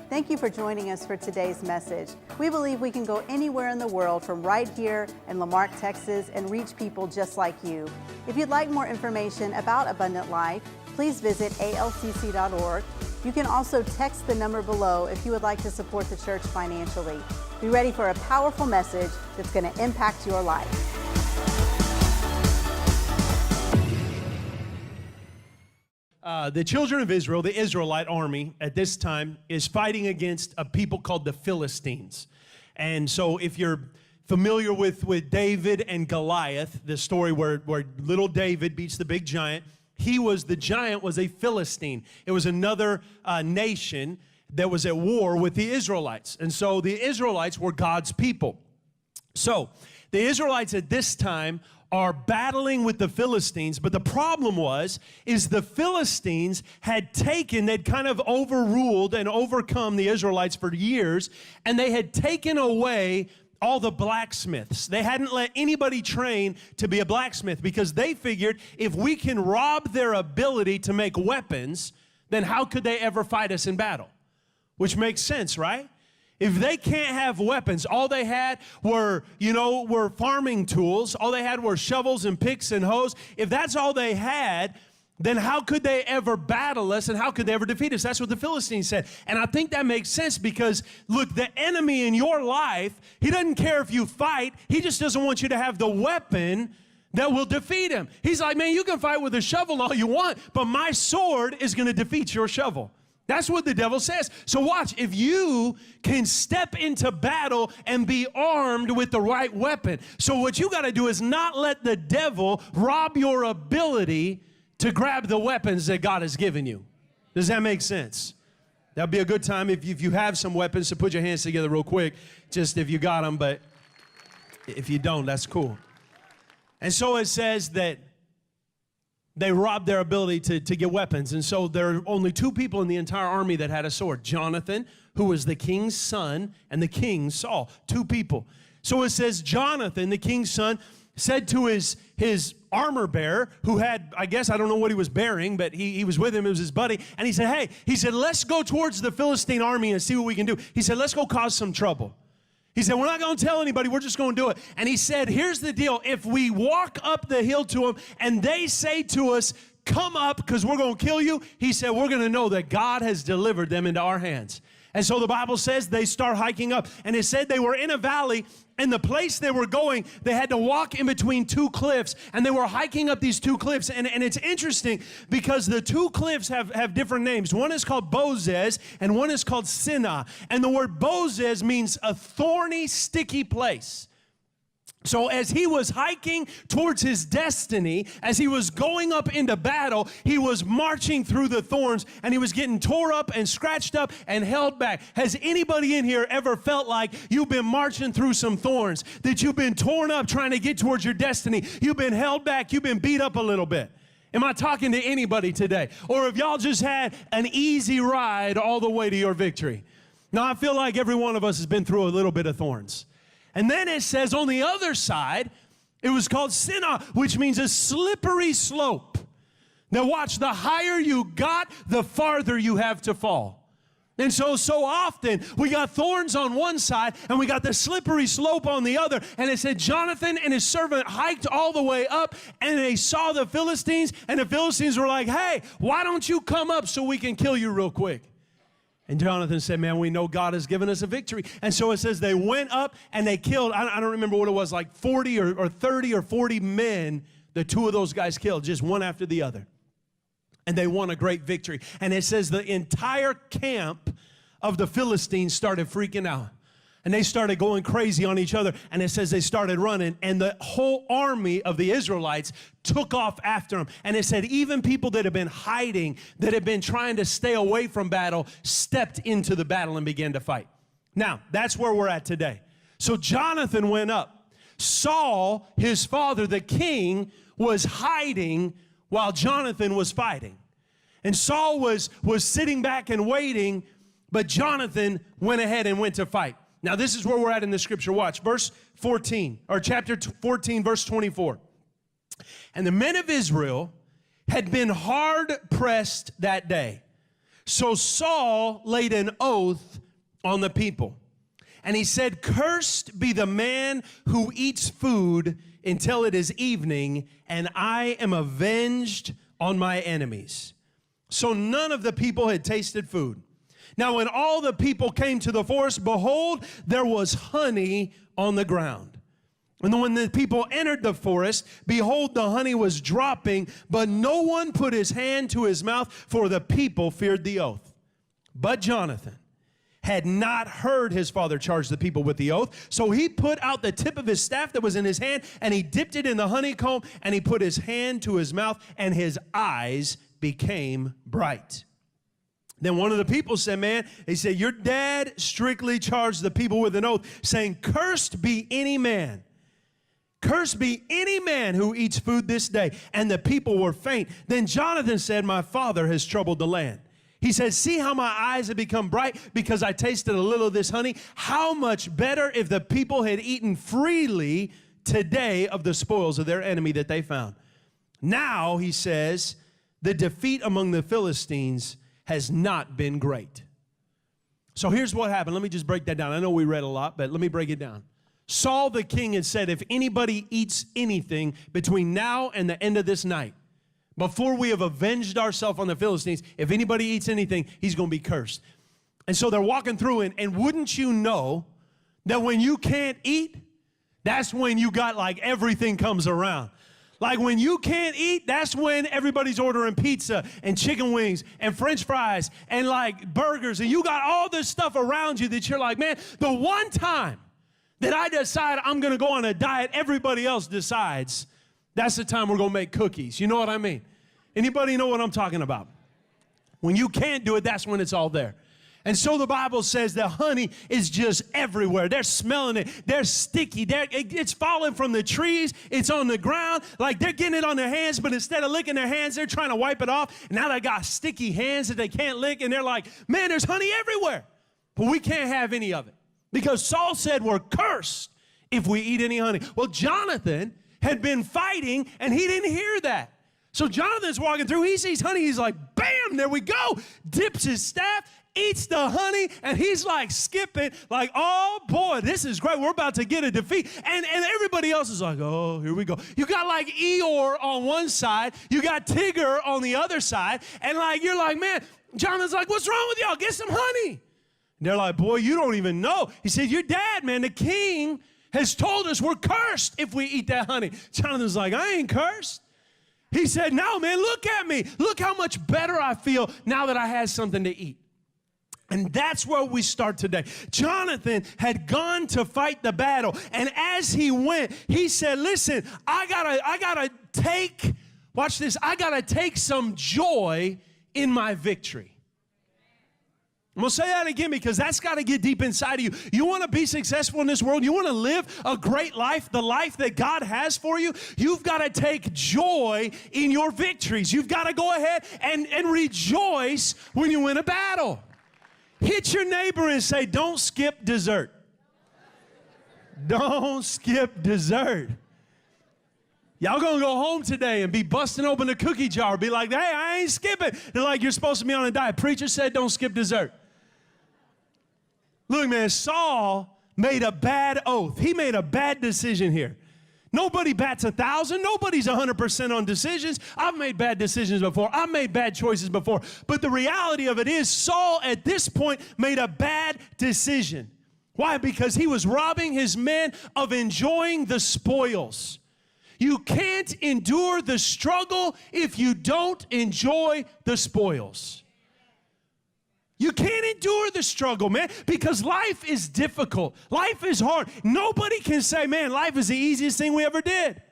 Thank you for joining us for today's message. We believe we can go anywhere in the world from right here in Marque, Texas, and reach people just like you. If you'd like more information about Abundant Life, please visit ALCC.org. You can also text the number below if you would like to support the church financially. Be ready for a powerful message that's going to impact your life. The children of Israel, the Israelite army at this time, is fighting against a people called the Philistines. And so if you're familiar with David and Goliath, the story where little David beats the big giant, the giant was a Philistine. It was another nation that was at war with the Israelites. And so the Israelites were God's people. So the Israelites at this time are battling with the Philistines, but the problem is the Philistines they'd kind of overruled and overcome the Israelites for years, and they had taken away all the blacksmiths. They hadn't let anybody train to be a blacksmith because they figured if we can rob their ability to make weapons, then how could they ever fight us in battle? Which makes sense, right? If they can't have weapons, all they had were farming tools. All they had were shovels and picks and hoes. If that's all they had, then how could they ever battle us and how could they ever defeat us? That's what the Philistines said. And I think that makes sense because, look, the enemy in your life, he doesn't care if you fight. He just doesn't want you to have the weapon that will defeat him. He's like, man, you can fight with a shovel all you want, but my sword is going to defeat your shovel. That's what the devil says. So watch, if you can step into battle and be armed with the right weapon. So what you got to do is not let the devil rob your ability to grab the weapons that God has given you. Does that make sense? That'd be a good time if you have some weapons to put your hands together real quick, just if you got them, but if you don't, that's cool. And so it says that they robbed their ability to get weapons. And so there are only two people in the entire army that had a sword. Jonathan, who was the king's son, and the king, Saul. Two people. So it says Jonathan, the king's son, said to his armor bearer, who had, I guess, I don't know what he was bearing, but he was with him, it was his buddy. And he said, let's go towards the Philistine army and see what we can do. He said, let's go cause some trouble. He said, we're not going to tell anybody. We're just going to do it. And he said, here's the deal. If we walk up the hill to them and they say to us, come up because we're going to kill you, he said, we're going to know that God has delivered them into our hands. And so the Bible says they start hiking up. And it said they were in a valley, and the place they were going, they had to walk in between two cliffs. And they were hiking up these two cliffs. And it's interesting because the two cliffs have different names. One is called Bozez, and one is called Sinah. And the word Bozez means a thorny, sticky place. So as he was hiking towards his destiny, as he was going up into battle, he was marching through the thorns, and he was getting tore up and scratched up and held back. Has anybody in here ever felt like you've been marching through some thorns, that you've been torn up trying to get towards your destiny? You've been held back. You've been beat up a little bit. Am I talking to anybody today? Or have y'all just had an easy ride all the way to your victory? Now, I feel like every one of us has been through a little bit of thorns. And then it says on the other side, it was called Sinah, which means a slippery slope. Now watch, the higher you got, the farther you have to fall. And so often we got thorns on one side and we got the slippery slope on the other. And it said Jonathan and his servant hiked all the way up, and they saw the Philistines, and the Philistines were like, hey, why don't you come up so we can kill you real quick? And Jonathan said, man, we know God has given us a victory. And so it says they went up and they killed, I don't remember what it was, like 40 or 30 or 40 men, the two of those guys killed, just one after the other. And they won a great victory. And it says the entire camp of the Philistines started freaking out. And they started going crazy on each other. And it says they started running. And the whole army of the Israelites took off after them. And it said even people that had been hiding, that had been trying to stay away from battle, stepped into the battle and began to fight. Now, that's where we're at today. So Jonathan went up. Saul, his father, the king, was hiding while Jonathan was fighting. And Saul was sitting back and waiting, but Jonathan went ahead and went to fight. Now, this is where we're at in the scripture. Watch, verse 14, or chapter 14, verse 24. And the men of Israel had been hard pressed that day, So Saul laid an oath on the people. And he said, "Cursed be the man who eats food until it is evening, and I am avenged on my enemies." So none of the people had tasted food. Now when all the people came to the forest, behold, there was honey on the ground. And when the people entered the forest, behold, the honey was dropping, but no one put his hand to his mouth, for the people feared the oath. But Jonathan had not heard his father charge the people with the oath, so he put out the tip of his staff that was in his hand, and he dipped it in the honeycomb, and he put his hand to his mouth, and his eyes became bright. Then one of the people said, man, he said, "Your dad strictly charged the people with an oath, saying, cursed be any man. Cursed be any man who eats food this day." And the people were faint. Then Jonathan said, "My father has troubled the land." He said, "See how my eyes have become bright because I tasted a little of this honey? How much better if the people had eaten freely today of the spoils of their enemy that they found." Now, he says, the defeat among the Philistines has not been great. So here's what happened. Let me just break that down. I know we read a lot, but let me break it down. Saul the king had said, if anybody eats anything between now and the end of this night, before we have avenged ourselves on the Philistines, if anybody eats anything, he's going to be cursed. And so they're walking through, and wouldn't you know that when you can't eat, that's when you got like everything comes around. Like when you can't eat, that's when everybody's ordering pizza and chicken wings and French fries and like burgers, and you got all this stuff around you that you're like, man, the one time that I decide I'm going to go on a diet, everybody else decides, that's the time we're going to make cookies. You know what I mean? Anybody know what I'm talking about? When you can't do it, that's when it's all there. And so the Bible says that honey is just everywhere. They're smelling it. They're sticky. It's falling from the trees. It's on the ground. Like they're getting it on their hands, but instead of licking their hands, they're trying to wipe it off. Now they got sticky hands that they can't lick, and they're like, man, there's honey everywhere. But we can't have any of it. Because Saul said we're cursed if we eat any honey. Well, Jonathan had been fighting, and he didn't hear that. So Jonathan's walking through. He sees honey. He's like, bam, there we go. Dips his staff, eats the honey, and he's like skipping, like, oh, boy, this is great. We're about to get a defeat. And everybody else is like, oh, here we go. You got like Eeyore on one side. You got Tigger on the other side. And like you're like, man, Jonathan's like, what's wrong with y'all? Get some honey. And they're like, boy, you don't even know. He said, your dad, man, the king, has told us we're cursed if we eat that honey. Jonathan's like, I ain't cursed. He said, no, man, look at me. Look how much better I feel now that I had something to eat. And that's where we start today. Jonathan had gone to fight the battle. And as he went, he said, listen, I gotta take, watch this, I gotta take some joy in my victory. I'm going to say that again because that's got to get deep inside of you. You want to be successful in this world? You want to live a great life, the life that God has for you? You've got to take joy in your victories. You've got to go ahead and rejoice when you win a battle. Hit your neighbor and say, don't skip dessert. Don't skip dessert. Y'all gonna go home today and be busting open a cookie jar, be like, hey, I ain't skipping. They're like, you're supposed to be on a diet. Preacher said don't skip dessert. Look, man, Saul made a bad oath. He made a bad decision here. Nobody bats 1,000. Nobody's 100% on decisions. I've made bad decisions before. I've made bad choices before. But the reality of it is Saul at this point made a bad decision. Why? Because he was robbing his men of enjoying the spoils. You can't endure the struggle if you don't enjoy the spoils. You can't endure the struggle, man, because life is difficult. Life is hard. Nobody can say, man, life is the easiest thing we ever did.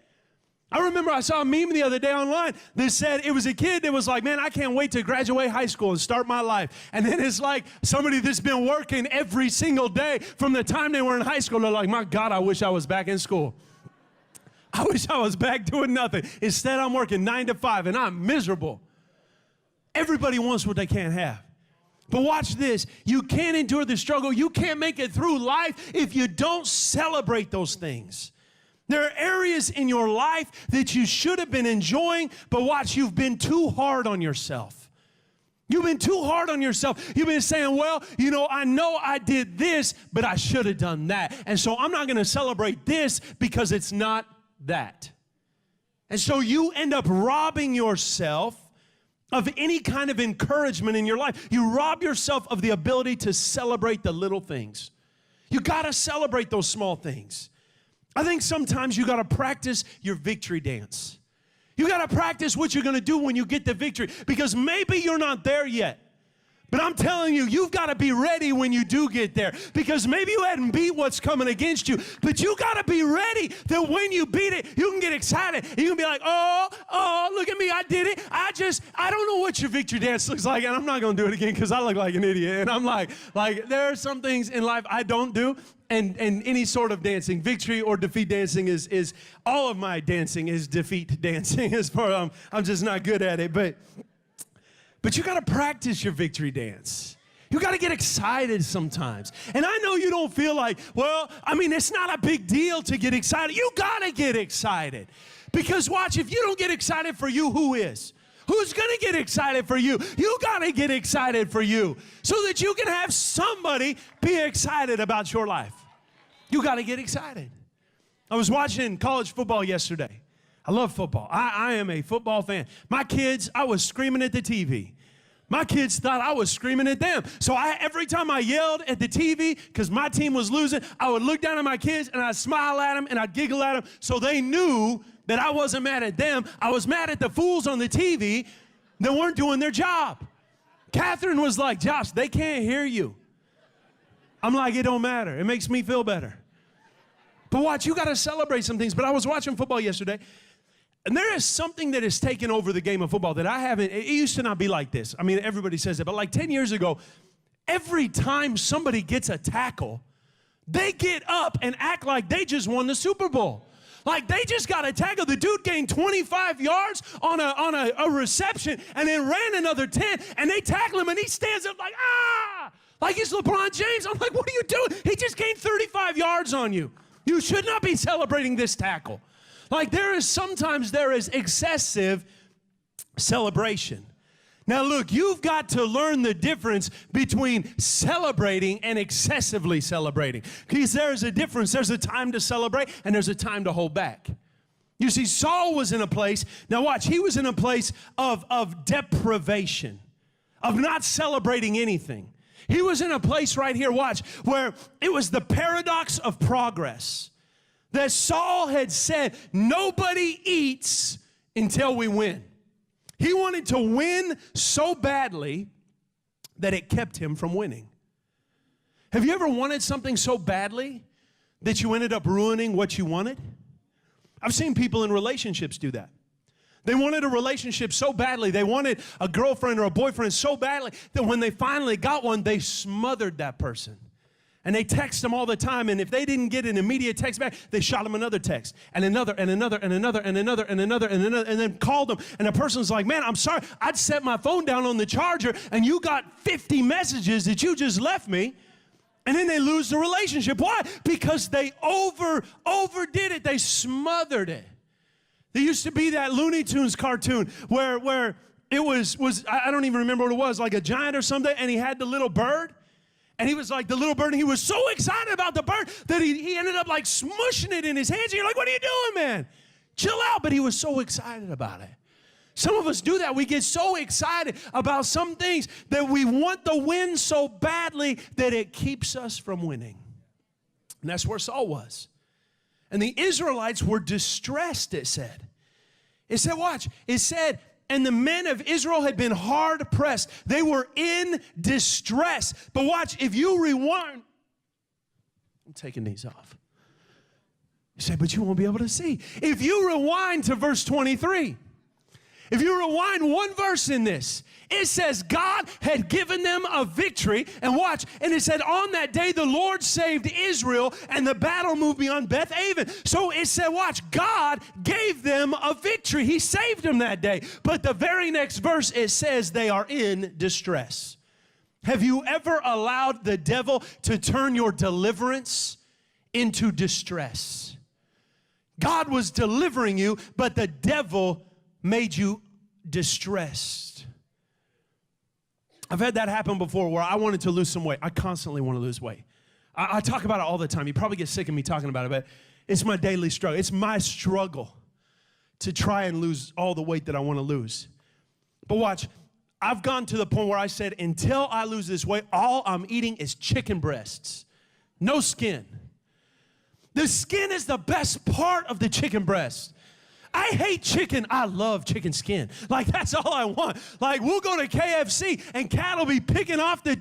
I remember I saw a meme the other day online that said it was a kid that was like, man, I can't wait to graduate high school and start my life. And then it's like somebody that's been working every single day from the time they were in high school. They're like, my God, I wish I was back in school. I wish I was back doing nothing. Instead, I'm working 9 to 5, and I'm miserable. Everybody wants what they can't have. But watch this. You can't endure the struggle. You can't make it through life if you don't celebrate those things. There are areas in your life that you should have been enjoying, but watch, you've been too hard on yourself. You've been too hard on yourself. You've been saying, well, I know I did this, but I should have done that. And so I'm not going to celebrate this because it's not that. And so you end up robbing yourself of any kind of encouragement in your life. You rob yourself of the ability to celebrate the little things. You got to celebrate those small things. I think sometimes you got to practice your victory dance. You got to practice what you're going to do when you get the victory, because maybe you're not there yet. But I'm telling you, you've got to be ready when you do get there, because maybe you hadn't beat what's coming against you, but you got to be ready that when you beat it, you can get excited. You can be like, oh, look at me, I did it. I don't know what your victory dance looks like, and I'm not going to do it again because I look like an idiot. And I'm like there are some things in life I don't do. And any sort of dancing, victory or defeat dancing is all of my dancing is defeat dancing. As far as I'm just not good at it. But you got to practice your victory dance. You got to get excited sometimes. And I know you don't feel like, it's not a big deal to get excited. You got to get excited. Because watch, if you don't get excited for you, who is? Who's going to get excited for you? You got to get excited for you so that you can have somebody be excited about your life. You got to get excited. I was watching college football yesterday. I love football. I am a football fan. My kids, I was screaming at the TV. My kids thought I was screaming at them. So every time I yelled at the TV because my team was losing, I would look down at my kids and I'd smile at them and I'd giggle at them so they knew that I wasn't mad at them. I was mad at the fools on the TV that weren't doing their job. Catherine was like, Josh, they can't hear you. I'm like, it don't matter. It makes me feel better. But watch, you got to celebrate some things. But I was watching football yesterday, and there is something that has taken over the game of football that I haven't. It used to not be like this. I mean, everybody says it, but like 10 years ago, every time somebody gets a tackle, they get up and act like they just won the Super Bowl. Like they just got a tackle. The dude gained 25 yards on a reception and then ran another 10, and they tackle him, and he stands up like it's LeBron James. I'm like, what are you doing? He just gained 35 yards on you. You should not be celebrating this tackle. Like there is excessive celebration. Now look, you've got to learn the difference between celebrating and excessively celebrating. Because there's a difference. There's a time to celebrate and there's a time to hold back. You see, Saul was in a place, now watch, he was in a place of deprivation, of not celebrating anything. He was in a place right here, watch, where it was the paradox of progress. That Saul had said, nobody eats until we win. He wanted to win so badly that it kept him from winning. Have you ever wanted something so badly that you ended up ruining what you wanted? I've seen people in relationships do that. They wanted a relationship so badly, they wanted a girlfriend or a boyfriend so badly that when they finally got one, they smothered that person. And they text them all the time, and if they didn't get an immediate text back, they shot them another text, and another, and another, and another, and another, and another, and another, and then called them, and the person's like, man, I'm sorry, I'd set my phone down on the charger, and you got 50 messages that you just left me, and then they lose the relationship. Why? Because they overdid it. They smothered it. There used to be that Looney Tunes cartoon where it was I don't even remember what it was, like a giant or something, and he had the little bird. And he was like the little bird, and he was so excited about the bird that he ended up like smushing it in his hands. And you're like, what are you doing, man? Chill out. But he was so excited about it. Some of us do that. We get so excited about some things that we want the win so badly that it keeps us from winning. And that's where Saul was. And the Israelites were distressed, it said. It said, watch, it said, and the men of Israel had been hard pressed. They were in distress. But watch, if you rewind, I'm taking these off. You say, but you won't be able to see. If you rewind to verse 23, if you rewind one verse in this, it says God had given them a victory. And watch, and it said on that day the Lord saved Israel and the battle moved beyond Beth Aven. So it said, watch, God gave them a victory. He saved them that day. But the very next verse, it says they are in distress. Have you ever allowed the devil to turn your deliverance into distress? God was delivering you, but the devil made you distressed. I've had that happen before where I wanted to lose some weight. I constantly want to lose weight. I talk about it all the time. You probably get sick of me talking about it, but it's my daily struggle. It's my struggle to try and lose all the weight that I want to lose. But watch, I've gone to the point where I said, until I lose this weight, all I'm eating is chicken breasts. No skin. The skin is the best part of the chicken breast. I hate chicken. I love chicken skin. Like, that's all I want. Like, we'll go to KFC and Kat will be picking off the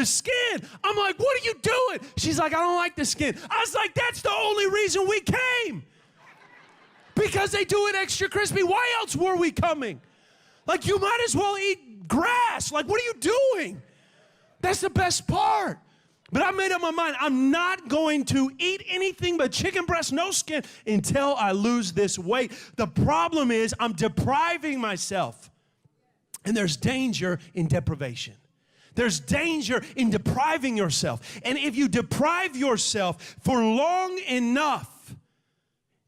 skin. I'm like, what are you doing? She's like, I don't like the skin. I was like, that's the only reason we came. Because they do it extra crispy. Why else were we coming? Like, you might as well eat grass. Like, what are you doing? That's the best part. But I made up my mind, I'm not going to eat anything but chicken breast, no skin, until I lose this weight. The problem is I'm depriving myself. And there's danger in deprivation. There's danger in depriving yourself. And if you deprive yourself for long enough,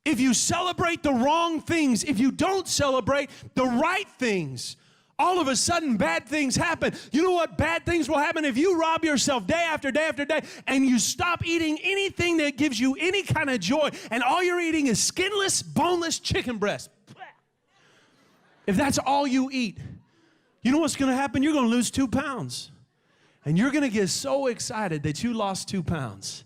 if you celebrate the wrong things, if you don't celebrate the right things, all of a sudden bad things happen. You know what bad things will happen? If you rob yourself day after day after day and you stop eating anything that gives you any kind of joy and all you're eating is skinless, boneless chicken breast. If that's all you eat, you know what's going to happen? You're going to lose 2 pounds. And you're going to get so excited that you lost 2 pounds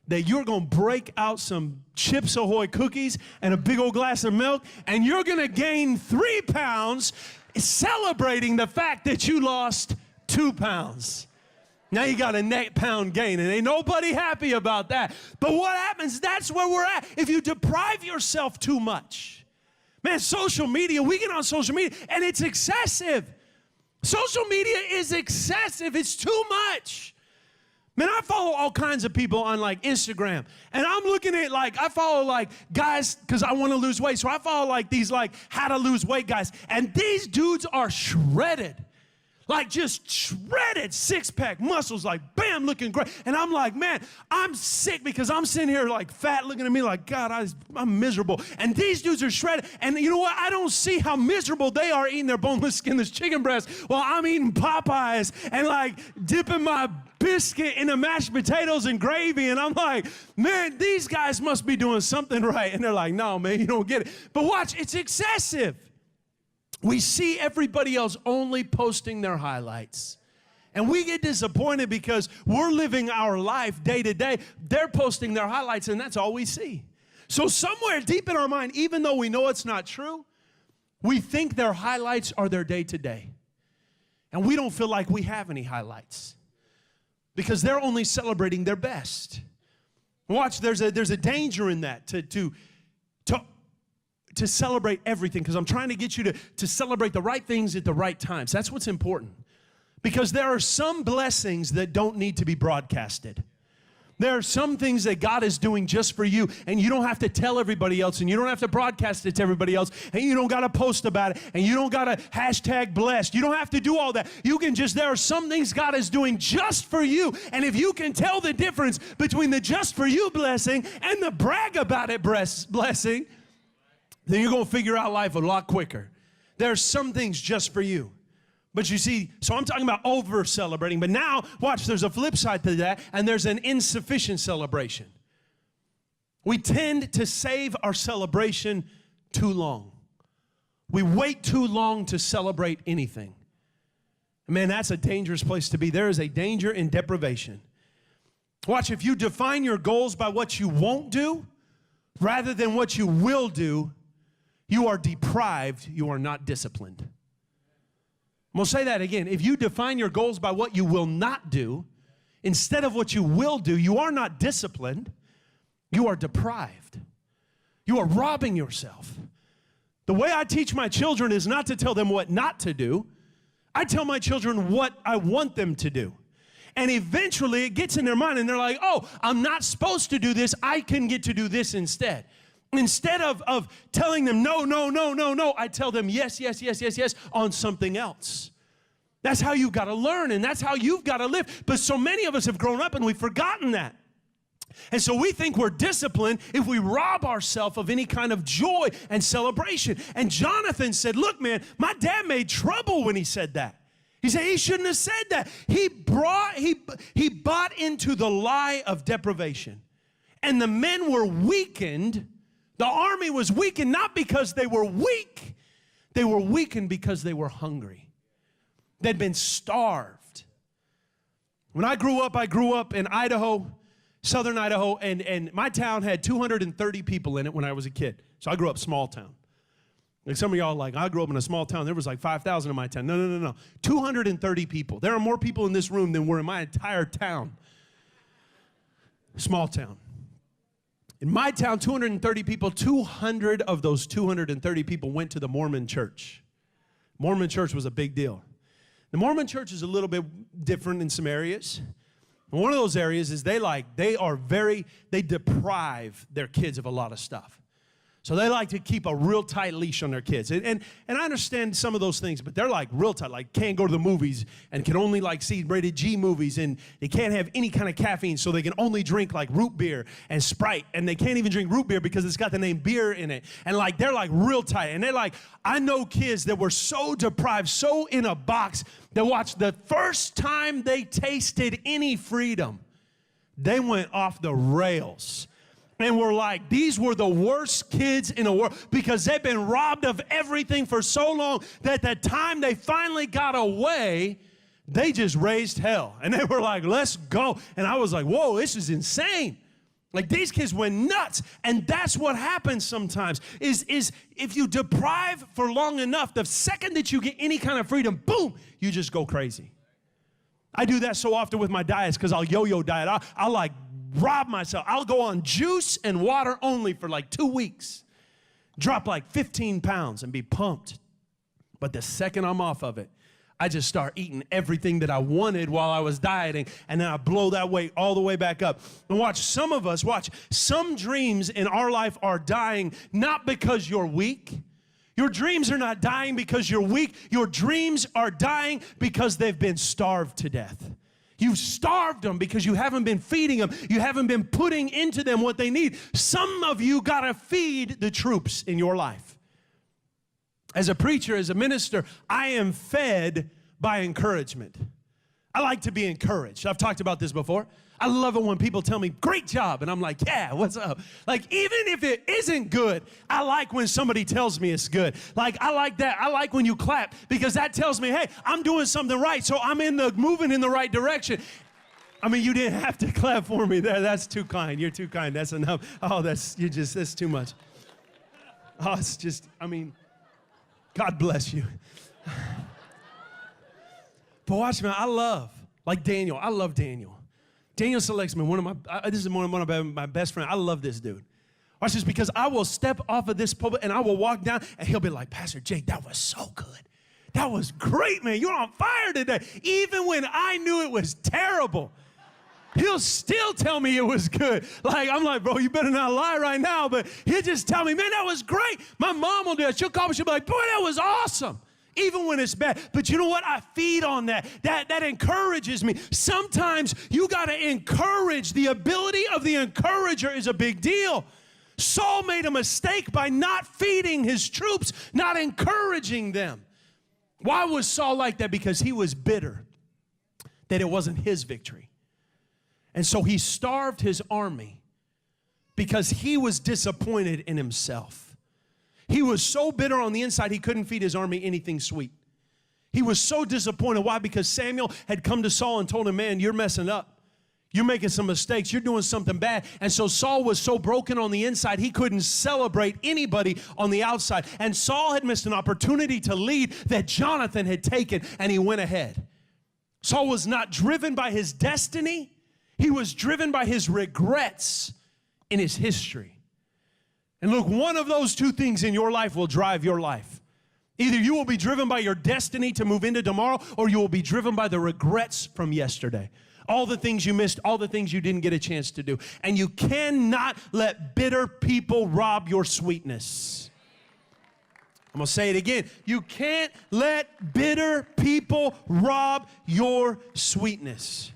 that you're going to break out some Chips Ahoy cookies and a big old glass of milk, and you're going to gain 3 pounds celebrating the fact that you lost 2 pounds. Now you got a net pound gain, and ain't nobody happy about that. But what happens, that's where we're at. If you deprive yourself too much. Man, social media, we get on social media, and it's excessive. Social media is excessive. It's too much. Man, I follow all kinds of people on like Instagram, and I'm looking at like, I follow like guys, because I want to lose weight, so I follow like these like how to lose weight guys, and these dudes are shredded. Like just shredded, six-pack muscles, like bam, looking great. And I'm like, man, I'm sick because I'm sitting here like fat looking at me like, God, I'm miserable. And these dudes are shredded. And you know what? I don't see how miserable they are eating their boneless, skinless chicken breast while I'm eating Popeyes and like dipping my biscuit in the mashed potatoes and gravy. And I'm like, man, these guys must be doing something right. And they're like, no, man, you don't get it. But watch, it's excessive. We see everybody else only posting their highlights. And we get disappointed because we're living our life day to day. They're posting their highlights, and that's all we see. So somewhere deep in our mind, even though we know it's not true, we think their highlights are their day to day. And we don't feel like we have any highlights because they're only celebrating their best. Watch, there's a danger in that to celebrate everything, because I'm trying to get you to celebrate the right things at the right times. That's what's important. Because there are some blessings that don't need to be broadcasted. There are some things that God is doing just for you, and you don't have to tell everybody else, and you don't have to broadcast it to everybody else, and you don't got to post about it, and you don't got to hashtag blessed. You don't have to do all that. You can just, there are some things God is doing just for you, and if you can tell the difference between the just for you blessing and the brag about it blessing, then you're going to figure out life a lot quicker. There are some things just for you. But you see, so I'm talking about over-celebrating. But now, watch, there's a flip side to that, and there's an insufficient celebration. We tend to save our celebration too long. We wait too long to celebrate anything. Man, that's a dangerous place to be. There is a danger in deprivation. Watch, if you define your goals by what you won't do rather than what you will do, you are deprived, you are not disciplined. I'm going to say that again. If you define your goals by what you will not do, instead of what you will do, you are not disciplined, you are deprived. You are robbing yourself. The way I teach my children is not to tell them what not to do. I tell my children what I want them to do. And eventually it gets in their mind and they're like, oh, I'm not supposed to do this. I can get to do this instead. Instead of telling them no, no, no, no, no, I tell them yes, yes, yes, yes, yes on something else. That's how you've got to learn, and that's how you've got to live. But so many of us have grown up and we've forgotten that. And so we think we're disciplined if we rob ourselves of any kind of joy and celebration. And Jonathan said, look, man, my dad made trouble when he said that. You say he shouldn't have said that. He bought into the lie of deprivation. And the men were weakened. The army was weakened not because they were weak. They were weakened because they were hungry. They'd been starved. When I grew up in Idaho, southern Idaho, and my town had 230 people in it when I was a kid. So I grew up small town. Like some of y'all like, I grew up in a small town. There was like 5,000 in my town. No. 230 people. There are more people in this room than were in my entire town. Small town. In my town, 230 people, 200 of those 230 people went to the Mormon church. Mormon church was a big deal. The Mormon church is a little bit different in some areas. And one of those areas is they deprive their kids of a lot of stuff. So they like to keep a real tight leash on their kids. And I understand some of those things, but they're like real tight, like can't go to the movies and can only like see rated G movies, and they can't have any kind of caffeine, so they can only drink like root beer and Sprite, and they can't even drink root beer because it's got the name beer in it. And like they're like real tight. And they're like, I know kids that were so deprived, so in a box, that watched the first time they tasted any freedom, they went off the rails. And we're like, these were the worst kids in the world because they've been robbed of everything for so long that the time they finally got away, they just raised hell. And they were like, let's go. And I was like, whoa, this is insane. Like these kids went nuts. And that's what happens sometimes is if you deprive for long enough, the second that you get any kind of freedom, boom, you just go crazy. I do that so often with my diets because I'll yo-yo diet. I'll like rob myself. I'll go on juice and water only for like 2 weeks. Drop like 15 pounds and be pumped. But the second I'm off of it, I just start eating everything that I wanted while I was dieting, and then I blow that weight all the way back up. And watch, some dreams in our life are dying not because you're weak. Your dreams are not dying because you're weak. Your dreams are dying because they've been starved to death. You've starved them because you haven't been feeding them. You haven't been putting into them what they need. Some of you got to feed the troops in your life. As a preacher, as a minister, I am fed by encouragement. I like to be encouraged. I've talked about this before. I love it when people tell me, great job. And I'm like, yeah, what's up? Like, even if it isn't good, I like when somebody tells me it's good. Like, I like that. I like when you clap because that tells me, hey, I'm doing something right. So I'm moving in the right direction. I mean, you didn't have to clap for me there. That's too kind. You're too kind. That's enough. Oh, that's too much. Oh, it's just, I mean, God bless you. But watch, man, I love Daniel. Daniel Selectsman, this is one of my best friends. I love this dude. Watch this, because I will step off of this pulpit and I will walk down and he'll be like, Pastor Jake, that was so good. That was great, man. You're on fire today. Even when I knew it was terrible, he'll still tell me it was good. Like, I'm like, bro, you better not lie right now. But he'll just tell me, man, that was great. My mom will do that. She'll call me. She'll be like, boy, that was awesome. Even when it's bad. But you know what? I feed on that. That encourages me. Sometimes you got to encourage. The ability of the encourager is a big deal. Saul made a mistake by not feeding his troops, not encouraging them. Why was Saul like that? Because he was bitter that it wasn't his victory. And so he starved his army because he was disappointed in himself. He was so bitter on the inside, he couldn't feed his army anything sweet. He was so disappointed. Why? Because Samuel had come to Saul and told him, man, you're messing up. You're making some mistakes. You're doing something bad. And so Saul was so broken on the inside, he couldn't celebrate anybody on the outside. And Saul had missed an opportunity to lead that Jonathan had taken, and he went ahead. Saul was not driven by his destiny. He was driven by his regrets in his history. And look, one of those two things in your life will drive your life. Either you will be driven by your destiny to move into tomorrow, or you will be driven by the regrets from yesterday. All the things you missed, all the things you didn't get a chance to do. And you cannot let bitter people rob your sweetness. I'm going to say it again. You can't let bitter people rob your sweetness.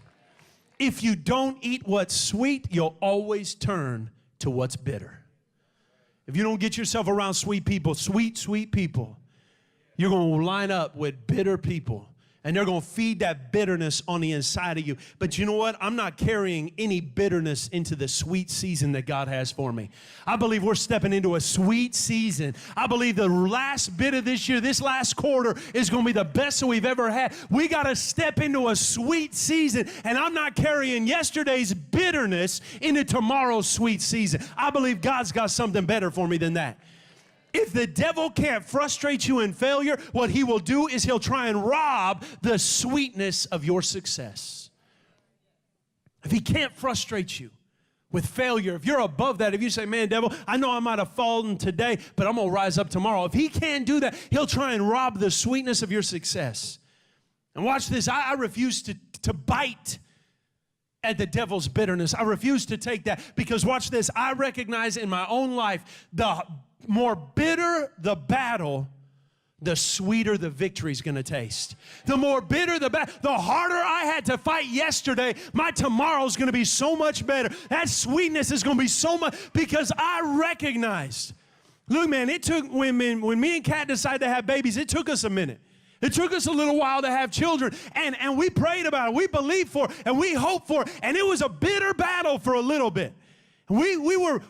If you don't eat what's sweet, you'll always turn to what's bitter. If you don't get yourself around sweet people, sweet people, you're going to line up with bitter people. And they're going to feed that bitterness on the inside of you. But you know what? I'm not carrying any bitterness into the sweet season that God has for me. I believe we're stepping into a sweet season. I believe the last bit of this year, this last quarter, is going to be the best that we've ever had. We got to step into a sweet season. And I'm not carrying yesterday's bitterness into tomorrow's sweet season. I believe God's got something better for me than that. If the devil can't frustrate you in failure, what he will do is he'll try and rob the sweetness of your success. If he can't frustrate you with failure, if you're above that, if you say, man, devil, I know I might have fallen today, but I'm going to rise up tomorrow. If he can't do that, he'll try and rob the sweetness of your success. And watch this. I refuse to bite at the devil's bitterness. I refuse to take that because watch this. I recognize in my own life the more bitter the battle, the sweeter the victory is going to taste. The more bitter the battle, the harder I had to fight yesterday, my tomorrow's going to be so much better. That sweetness is going to be so much because I recognized. Look, man, it took when me and Kat decided to have babies, it took us a minute. It took us a little while to have children, and we prayed about it. We believed for it, and we hoped for it, and it was a bitter battle for a little bit. We were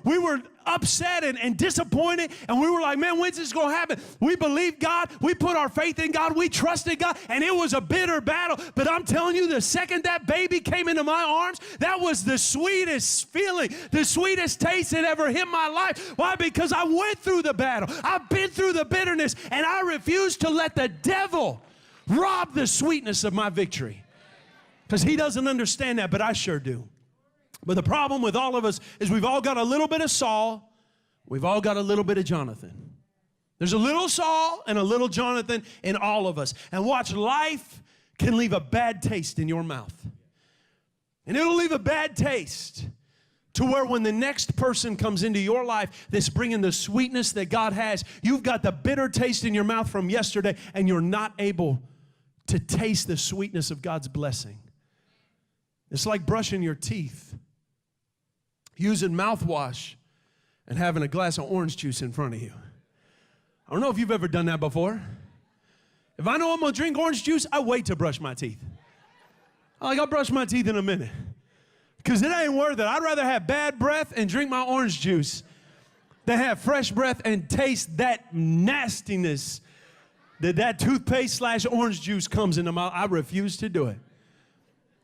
upset and disappointed, and we were like, man, when's this going to happen? We believed God. We put our faith in God. We trusted God, and it was a bitter battle. But I'm telling you, the second that baby came into my arms, that was the sweetest feeling, the sweetest taste that ever hit my life. Why? Because I went through the battle. I've been through the bitterness, and I refuse to let the devil rob the sweetness of my victory because he doesn't understand that, but I sure do. But the problem with all of us is we've all got a little bit of Saul. We've all got a little bit of Jonathan. There's a little Saul and a little Jonathan in all of us. And watch, life can leave a bad taste in your mouth. And it'll leave a bad taste to where when the next person comes into your life that's bringing the sweetness that God has, you've got the bitter taste in your mouth from yesterday and you're not able to taste the sweetness of God's blessing. It's like brushing your teeth, using mouthwash, and having a glass of orange juice in front of you. I don't know if you've ever done that before. If I know I'm going to drink orange juice, I wait to brush my teeth. I'll brush my teeth in a minute because it ain't worth it. I'd rather have bad breath and drink my orange juice than have fresh breath and taste that nastiness that toothpaste / orange juice comes into my mouth. I refuse to do it.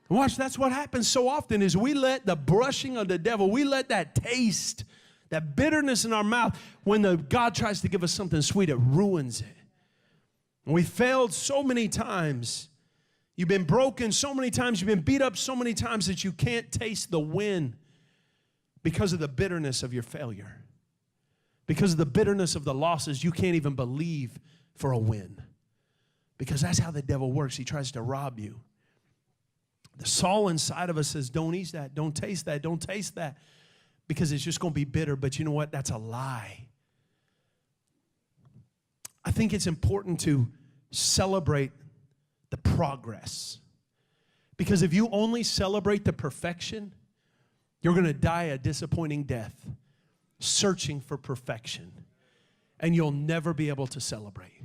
Watch, that's what happens so often is we let the brushing of the devil, we let that taste, that bitterness in our mouth, when God tries to give us something sweet, it ruins it. And we failed so many times. You've been broken so many times. You've been beat up so many times that you can't taste the win because of the bitterness of your failure. Because of the bitterness of the losses, you can't even believe for a win. Because that's how the devil works. He tries to rob you. The Saul inside of us says, don't eat that, don't taste that, don't taste that, because it's just going to be bitter. But you know what? That's a lie. I think it's important to celebrate the progress. Because if you only celebrate the perfection, you're going to die a disappointing death, searching for perfection, and you'll never be able to celebrate.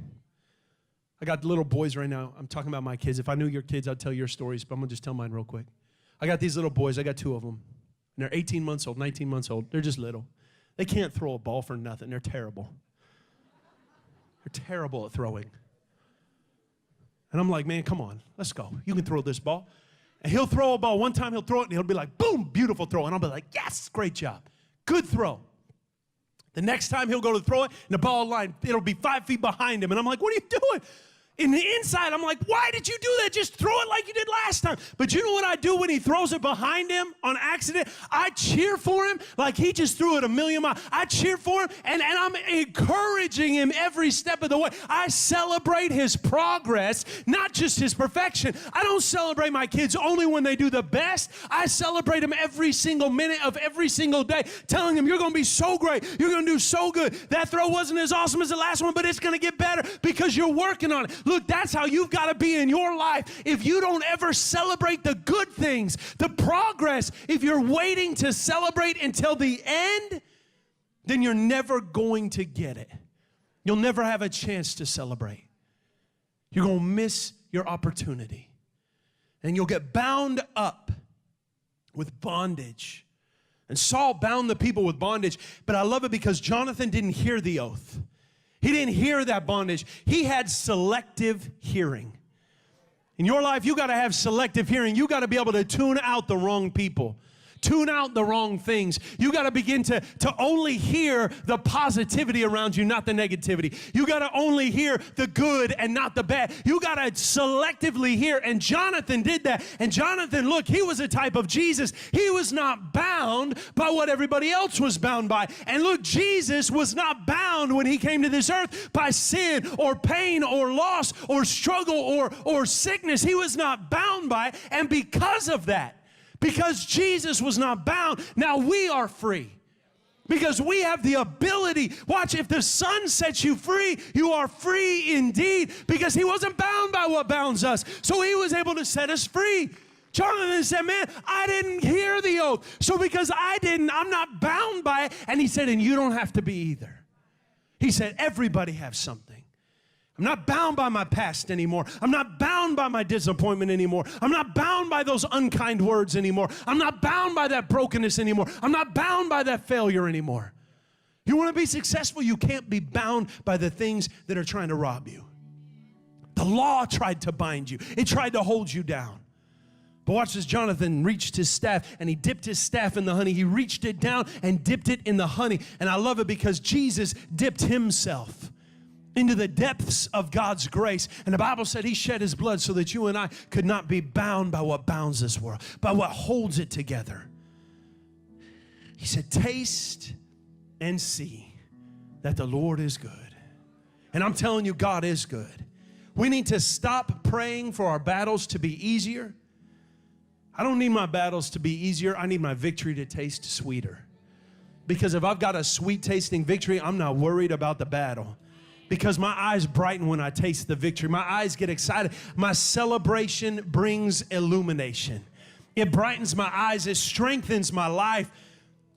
I got little boys right now. I'm talking about my kids. If I knew your kids, I'd tell your stories, but I'm going to just tell mine real quick. I got these little boys. I got 2 of them. And they're 18 months old, 19 months old. They're just little. They can't throw a ball for nothing. They're terrible. They're terrible at throwing. And I'm like, man, come on. Let's go. You can throw this ball. And he'll throw a ball. One time he'll throw it, and he'll be like, boom, beautiful throw. And I'll be like, yes, great job. Good throw. The next time he'll go to throw it, and the ball line, it'll be 5 feet behind him. And I'm like, what are you doing? In the inside, I'm like, why did you do that? Just throw it like you did last time. But you know what I do when he throws it behind him on accident? I cheer for him like he just threw it a million miles. I cheer for him, and I'm encouraging him every step of the way. I celebrate his progress, not just his perfection. I don't celebrate my kids only when they do the best. I celebrate them every single minute of every single day, telling them, you're going to be so great. You're going to do so good. That throw wasn't as awesome as the last one, but it's going to get better because you're working on it. Look, that's how you've got to be in your life. If you don't ever celebrate the good things, the progress, if you're waiting to celebrate until the end, then you're never going to get it. You'll never have a chance to celebrate. You're going to miss your opportunity. And you'll get bound up with bondage. And Saul bound the people with bondage. But I love it because Jonathan didn't hear the oath. He didn't hear that bondage. He had selective hearing. In your life, you got to have selective hearing. You got to be able to tune out the wrong people. Tune out the wrong things. You got to begin to only hear the positivity around you, not the negativity. You got to only hear the good and not the bad. You got to selectively hear. And Jonathan did that. And Jonathan, look, he was a type of Jesus. He was not bound by what everybody else was bound by. And look, Jesus was not bound when he came to this earth by sin or pain or loss or struggle or sickness. He was not bound by it. And because of that, because Jesus was not bound, now we are free. Because we have the ability. Watch, if the Son sets you free, you are free indeed. Because he wasn't bound by what bounds us. So he was able to set us free. Jonathan said, man, I didn't hear the oath. So because I didn't, I'm not bound by it. And he said, and you don't have to be either. He said, everybody has something. I'm not bound by my past anymore. I'm not bound by my disappointment anymore. I'm not bound by those unkind words anymore. I'm not bound by that brokenness anymore. I'm not bound by that failure anymore. You want to be successful? You can't be bound by the things that are trying to rob you. The law tried to bind you. It tried to hold you down. But watch this, Jonathan reached his staff and he dipped his staff in the honey. He reached it down and dipped it in the honey. And I love it because Jesus dipped himself into the depths of God's grace. And the Bible said he shed his blood so that you and I could not be bound by what bounds this world, by what holds it together. He said, taste and see that the Lord is good. And I'm telling you, God is good. We need to stop praying for our battles to be easier. I don't need my battles to be easier. I need my victory to taste sweeter. Because if I've got a sweet tasting victory, I'm not worried about the battle. Because my eyes brighten when I taste the victory. My eyes get excited. My celebration brings illumination. It brightens my eyes. It strengthens my life.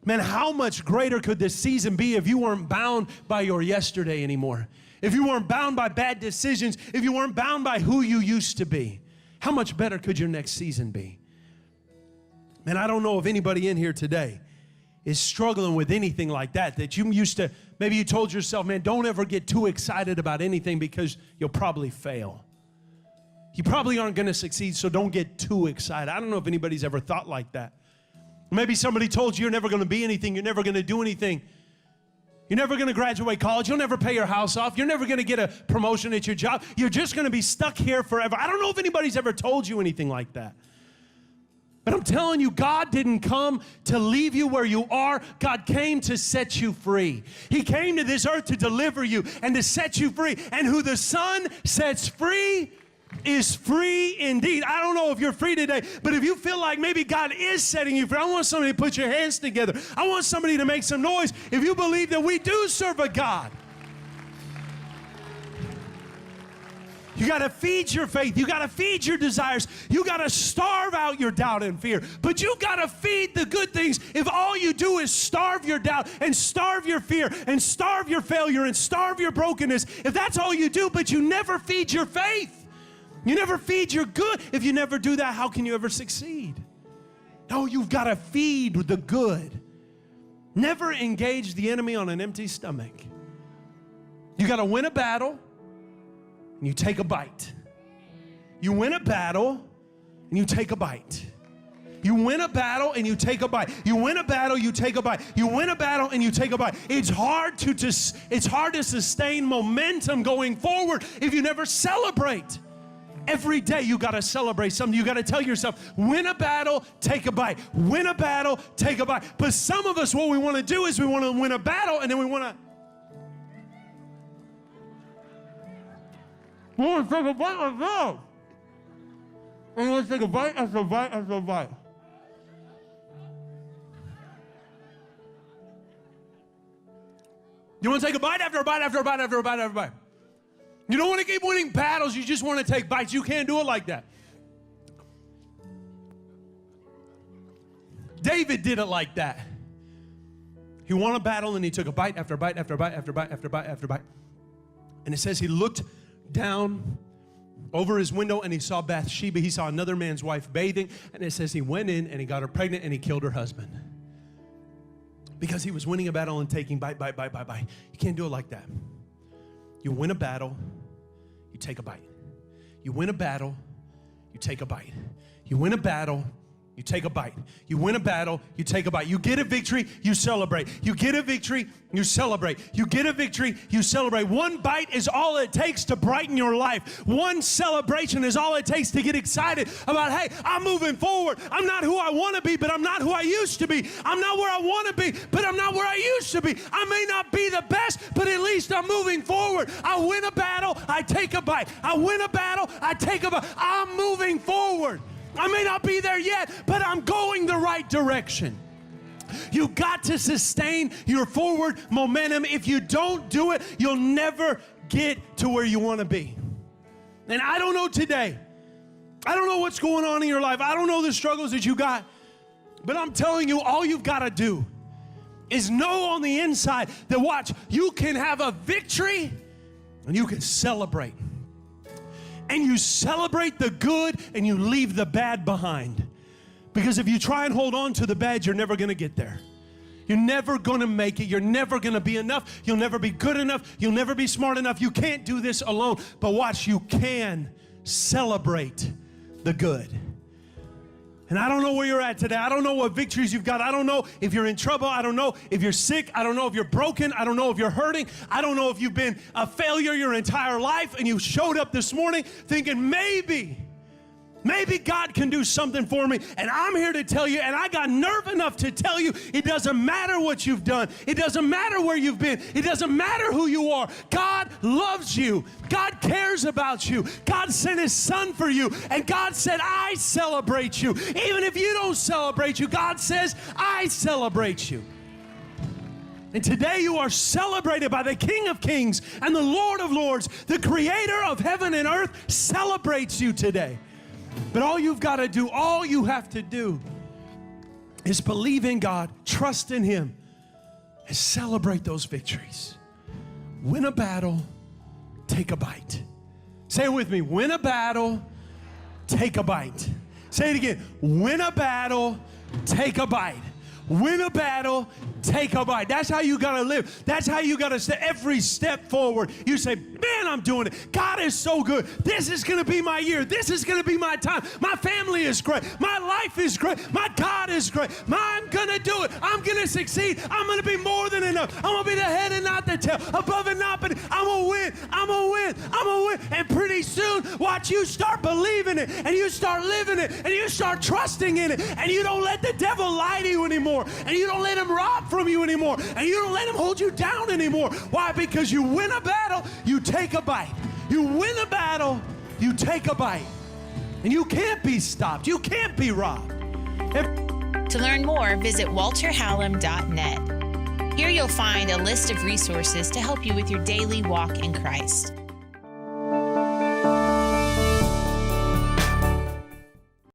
Man, how much greater could this season be if you weren't bound by your yesterday anymore? If you weren't bound by bad decisions, if you weren't bound by who you used to be, how much better could your next season be? Man, I don't know if anybody in here today is struggling with anything like that, that you used to, maybe you told yourself, man, don't ever get too excited about anything because you'll probably fail. You probably aren't going to succeed, so don't get too excited. I don't know if anybody's ever thought like that. Maybe somebody told you you're never going to be anything, you're never going to do anything. You're never going to graduate college. You'll never pay your house off. You're never going to get a promotion at your job. You're just going to be stuck here forever. I don't know if anybody's ever told you anything like that. But I'm telling you, God didn't come to leave you where you are. God came to set you free. He came to this earth to deliver you and to set you free. And who the Son sets free is free indeed. I don't know if you're free today, but if you feel like maybe God is setting you free, I want somebody to put your hands together. I want somebody to make some noise if you believe that we do serve a God. You got to feed your faith. You got to feed your desires. You got to starve out your doubt and fear. But you got to feed the good things. If all you do is starve your doubt and starve your fear and starve your failure and starve your brokenness, if that's all you do, but you never feed your faith, you never feed your good, if you never do that, how can you ever succeed? No, you've got to feed the good. Never engage the enemy on an empty stomach. You got to win a battle. And you take a bite. You win a battle and you take a bite. You win a battle and you take a bite. You win a battle, you take a bite. You win a battle and you take a bite. It's hard to sustain momentum going forward if you never celebrate. Every day you got to celebrate something. You got to tell yourself, win a battle, take a bite. Win a battle, take a bite. But some of us, what we want to do is we want to win a battle and then we want to take a bite myself. And let's take a bite after a bite after a bite. You want to take a bite after a bite after a bite after a bite after a bite. You don't want to keep winning battles. You just want to take bites. You can't do it like that. David did it like that. He won a battle and he took a bite after a bite after a bite after a bite after a bite after a bite. And it says he looked down over his window and he saw Bathsheba. He saw another man's wife bathing. And it says he went in and he got her pregnant and he killed her husband. Because he was winning a battle and taking bite. You can't do it like that. You win a battle, you take a bite. You win a battle, you take a bite. You win a battle, you take a bite. You win a battle, you take a bite. You get a victory, you celebrate. You get a victory, you celebrate. You get a victory, you celebrate. One bite is all it takes to brighten your life. One celebration is all it takes to get excited about, hey, I'm moving forward. I'm not who I want to be, but I'm not who I used to be. I'm not where I want to be, but I'm not where I used to be. I may not be the best, but at least I'm moving forward. I win a battle, I take a bite. I win a battle, I take a bite. I'm moving forward. I may not be there yet, but I'm going the right direction. You got to sustain your forward momentum. If you don't do it, you'll never get to where you want to be. And I don't know today. I don't know what's going on in your life. I don't know the struggles that you got. But I'm telling you, all you've got to do is know on the inside that, watch, you can have a victory and you can celebrate. And you celebrate the good and you leave the bad behind. Because if you try and hold on to the bad, you're never going to get there. You're never going to make it. You're never going to be enough. You'll never be good enough. You'll never be smart enough. You can't do this alone. But watch, you can celebrate the good. And I don't know where you're at today. I don't know what victories you've got. I don't know if you're in trouble. I don't know if you're sick. I don't know if you're broken. I don't know if you're hurting. I don't know if you've been a failure your entire life and you showed up this morning thinking maybe God can do something for me. And I'm here to tell you, and I got nerve enough to tell you, it doesn't matter what you've done. It doesn't matter where you've been. It doesn't matter who you are. God loves you. God cares about you. God sent his son for you. And God said, I celebrate you. Even if you don't celebrate you, God says, I celebrate you. And today you are celebrated by the King of Kings and the Lord of Lords. The creator of heaven and earth celebrates you today. But all you've got to do, all you have to do is believe in God, trust in him, and celebrate those victories. Win a battle, take a bite. Say it with me. Win a battle, take a bite. Say it again. Win a battle, take a bite. Win a battle, take a bite. That's how you got to live. That's how you got to step every step forward. You say, man, I'm doing it. God is so good. This is going to be my year. This is going to be my time. My family is great. My life is great. My God is great. I'm going to do it. I'm going to succeed. I'm going to be more than enough. I'm going to be the head and not the tail. Above and not beneath. I'm going to win. I'm going to win. I'm going to win. And pretty soon, watch, you start believing it. And you start living it. And you start trusting in it. And you don't let the devil lie to you anymore. And you don't let him rob from you anymore. And you don't let him hold you down anymore. Why? Because you win a battle, you take a bite. You win a battle, you take a bite. And you can't be stopped. You can't be robbed. To learn more, visit walterhallam.net. Here you'll find a list of resources to help you with your daily walk in Christ.